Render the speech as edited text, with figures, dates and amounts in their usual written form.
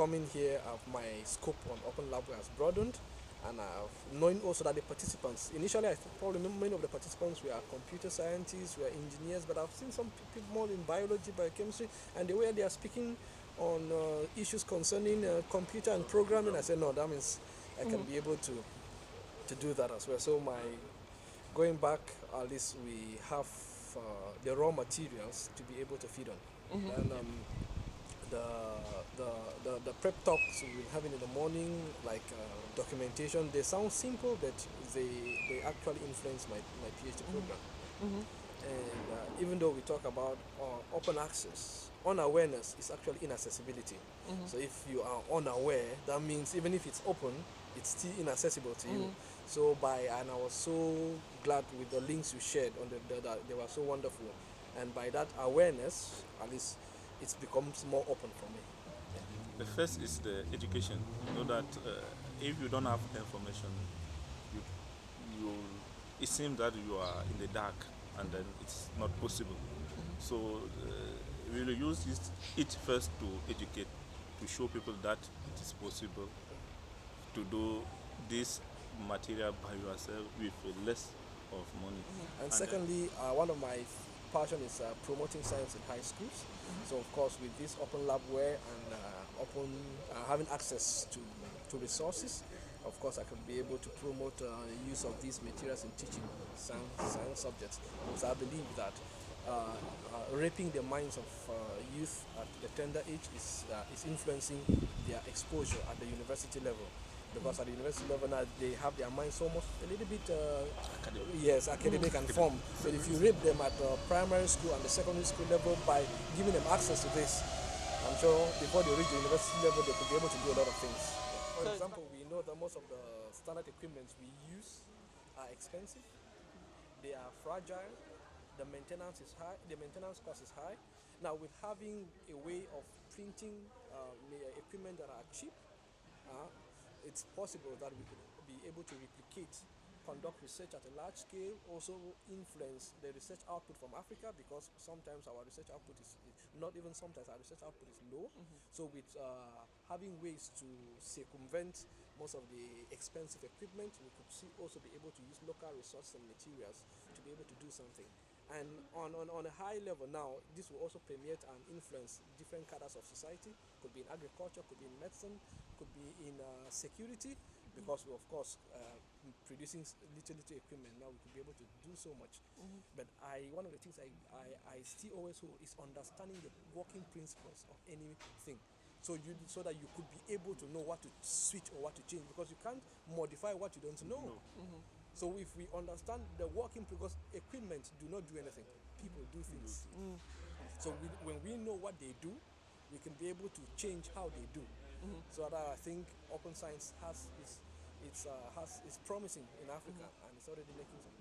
coming here, my scope on Open Labware has broadened, and knowing also that the participants, initially I think probably many of the participants were computer scientists, were engineers, but I've seen some people more in biology, biochemistry, and the way they are speaking on issues concerning computer and programming, I said, no, that means I can be able to do that as well. So my going back, at least we have the raw materials to be able to feed on. And the, the prep talks we're having in the morning, like documentation, they sound simple, but they actually influence my PhD program. And even though we talk about open access, unawareness is actually inaccessibility. So if you are unaware, that means even if it's open, it's still inaccessible to you. So and I was so glad with the links you shared on they were so wonderful. And by that awareness, at least it becomes more open for me. The first is the education. You know that if you don't have information, you, you it seems that you are in the dark, and then it's not possible. So we will use it first to educate, to show people that it is possible to do this material by yourself with less of money. And secondly, one of my passion is promoting science in high schools. So of course, with this open labware and open having access to resources, of course, I can be able to promote use of these materials in teaching science subjects. Because I believe that raping the minds of youth at the tender age is influencing their exposure at the university level. Because at the university level now they have their minds almost a little bit yes, academic and form. But if you rape them at the primary school and the secondary school level by giving them access to this, I'm sure before they reach the university level they could be able to do a lot of things. For example, we know that most of the standard equipment we use are expensive, they are fragile, the maintenance is high, the maintenance cost is high. Now with having a way of printing equipment that are cheap, uh, it's possible that we could be able to replicate, conduct research at a large scale, also influence the research output from Africa, because sometimes our research output is not even sometimes our research output is low. So with having ways to circumvent most of the expensive equipment, we could also be able to use local resources and materials to be able to do something. And on a high level now, this will also permeate and influence different cadres of society. Could be in agriculture, could be in medicine, could be in security, because we, of course, producing little equipment now, we could be able to do so much. But one of the things I still always hold is understanding the working principles of anything. So that you could be able to know what to switch or what to change, because you can't modify what you don't know. So if we understand the working, because equipment do not do anything, people do things. So when we know what they do, we can be able to change how they do. So that I think open science is promising in Africa, and it's already making some.